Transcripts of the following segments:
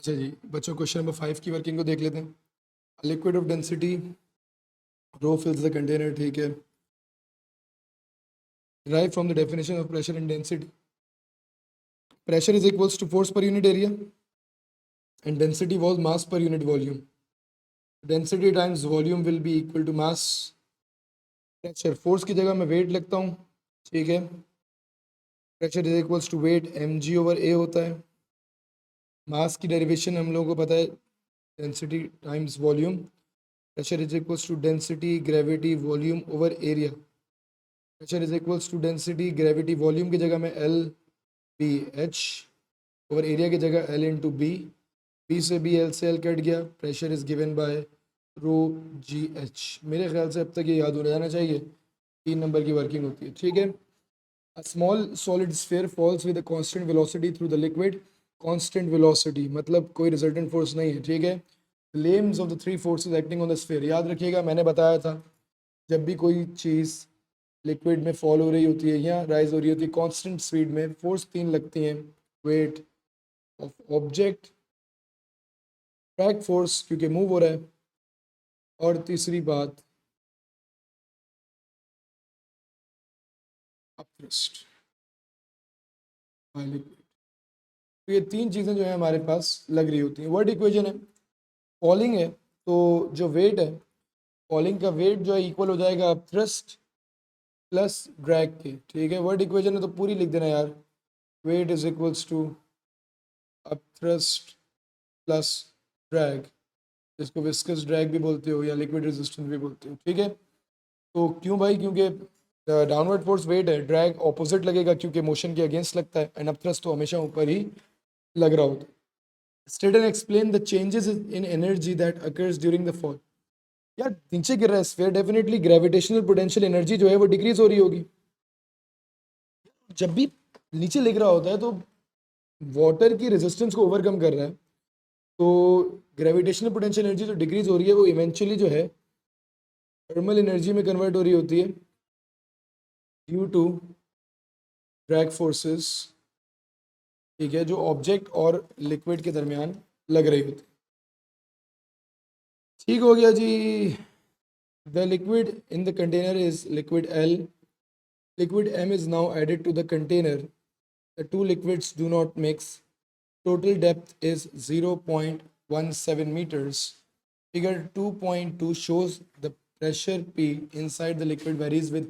अच्छा जी बच्चों, question number 5 की वर्किंग को देख लेते हैं। Liquid of density rho fills the container, ठीक है। Derive from the definition of pressure and density. Pressure is equals to force per unit area and density was mass per unit volume. Density times volume will be equal to mass pressure. Force की जगह मैं weight लिखता हूँ, ठीक है। Pressure is equals to weight M G over A होता है। मास की डेरिवेशन हम लोगों को पता है, density times volume. Pressure is equals to density gravity volume over area. Pressure is equals to density gravity volume की जगह में L B H over area की जगह एल इंटू बी। बी से बी, एल से एल कट गया। Pressure is given by rho g h. मेरे ख्याल से अब तक ये याद हो जाना चाहिए। 3 नंबर की वर्किंग होती है, ठीक है। A small solid sphere falls with a constant velocity through the liquid. Constant velocity मतलब कोई resultant force नहीं है, ठीक है। Names of the three forces acting on the sphere, याद रखिएगा मैंने बताया था जब भी कोई चीज़ लिक्विड में फॉल हो रही होती है या राइज हो रही होती है कांस्टेंट स्पीड में, फोर्स 3 लगती हैं। Weight of object, track force क्योंकि मूव हो रहा है, और तीसरी बात अपथ्रस्ट बाय लिक्विड। तो ये 3 चीज़ें जो है हमारे पास लग रही होती हैं। वर्ड इक्वेशन है, फॉलिंग है तो जो वेट है, फॉलिंग का वेट जो है इक्वल हो जाएगा अपथ्रस्ट प्लस ड्रैग के, ठीक है। वर्ड इक्वेशन है तो पूरी लिख देना यार। Weight is equals to upthrust plus drag, जिसको विस्कस ड्रैग भी बोलते हो या लिक्विड रेजिस्टेंस भी बोलते हो, ठीक है। तो क्यों भाई, क्योंकि डाउनवर्ड फोर्स वेट है, ड्रैग ऑपोजिट लगेगा क्योंकि मोशन के अगेंस्ट लगता है, एंड अपथ्रस्ट तो हमेशा ऊपर ही लग रहा होता है। State and explain the changes in energy that occurs during the fall. यार नीचे गिर रहा है sphere, definitely gravitational potential energy जो है वो डिक्रीज हो रही होगी। जब भी नीचे लिख रहा होता है तो वाटर की रेजिस्टेंस को ओवरकम कर रहा है, तो ग्रेविटेशनल पोटेंशियल एनर्जी जो डिक्रीज हो रही है वो इवेंचुअली जो है थर्मल एनर्जी में कन्वर्ट हो रही होती है ड्यू टू ड्रैग फोर्सेस, ठीक है, जो ऑब्जेक्ट और लिक्विड के दरमियान लग रही होती है। ठीक हो गया जी। The liquid in the container is liquid L, liquid M is now added to the container. The two liquids do not mix. Total depth is 0.17 meters. Figure 2.2 shows the pressure P inside the liquid varies with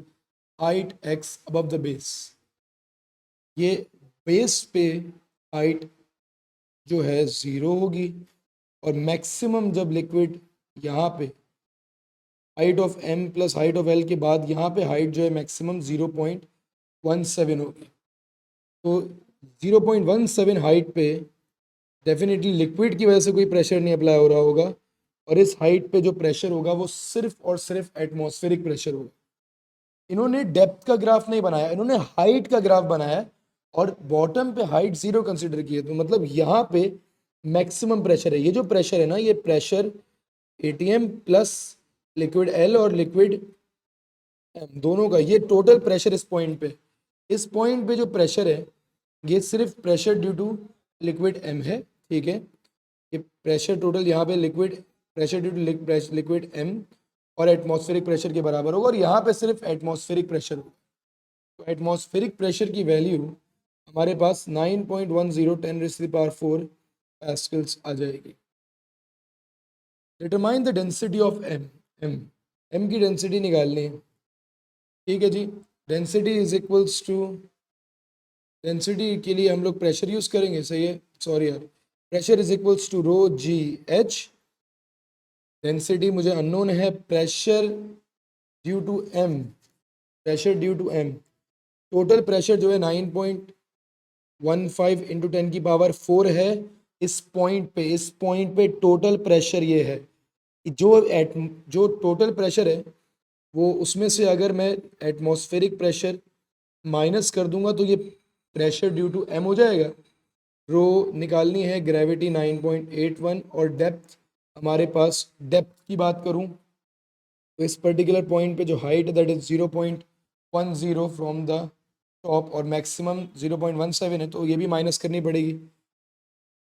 height x above the base. ये base पे height जो है 0 होगी, और maximum जब liquid यहाँ पे height of m plus height of l के बाद यहाँ पे हाइट जो है मैक्सिमम 0.17 होगी। तो 0.17 हाइट पे डेफिनेटली लिक्विड की वजह से कोई प्रेशर नहीं अप्लाई हो रहा होगा, और इस हाइट पे जो प्रेशर होगा वो सिर्फ और सिर्फ एटमॉस्फेरिक प्रेशर होगा। इन्होंने डेप्थ का ग्राफ नहीं बनाया, इन्होंने हाइट का ग्राफ बनाया, और बॉटम पे हाइट 0 कंसिडर की है। तो मतलब यहाँ पे मैक्सिमम प्रेशर है। ये जो प्रेशर है ना, ये pressure ATM plus liquid L और लिक्विड एम दोनों का, ये टोटल प्रेशर इस पॉइंट पे जो प्रेशर है ये सिर्फ pressure due to liquid M है, ठीक है। ये प्रेशर टोटल यहाँ पे liquid pressure due to liquid M और एटमॉस्फेरिक प्रेशर के बराबर होगा, और यहाँ पे सिर्फ एटमॉस्फेरिक प्रेशर होगा। तो एटमॉस्फेरिक प्रेशर की वैल्यू हमारे पास 9.10 × 10⁴ पास्कल्स आ जाएगी। Determine the density of M. M की डेंसिटी निकालनी है, ठीक है जी। Density is equals to, density के लिए हम लोग प्रेशर यूज करेंगे, सही है, सॉरी यार। Pressure is equals to rho g h. Density मुझे अननोन है, pressure due to M, pressure due to M. Total pressure जो है 9.15 × 10⁴ है। इस पॉइंट पे टोटल प्रेशर ये है। जो टोटल प्रेशर है वो उसमें से अगर मैं एटमॉस्फेरिक प्रेशर माइनस कर दूंगा तो ये प्रेशर ड्यू टू एम हो जाएगा। रो निकालनी है, ग्रेविटी 9.81, और डेप्थ हमारे पास, डेप्थ की बात करूं तो इस पर्टिकुलर पॉइंट पे जो हाइट है that is 0.10 from the top, और मैक्सिमम 0.17 है, तो ये भी माइनस करनी पड़ेगी।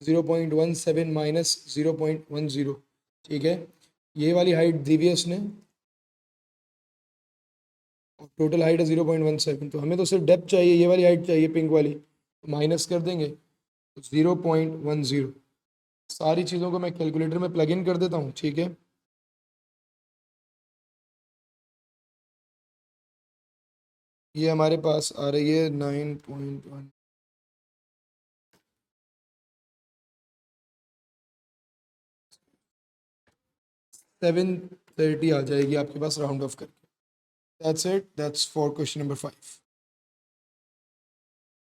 0.17 माइनस 0.10, ठीक है। ये वाली हाइट दी हुई है उसने, टोटल हाइट है 0.17, तो हमें तो सिर्फ डेप्थ चाहिए, ये वाली हाइट चाहिए पिंक वाली, तो माइनस कर देंगे तो 0.10। सारी चीज़ों को मैं कैलकुलेटर में प्लग इन कर देता हूँ, ठीक है। ये हमारे पास आ रही है 9.1, 730 आ जाएगी आपके पास राउंड ऑफ करके। That's it, that's for question number 5।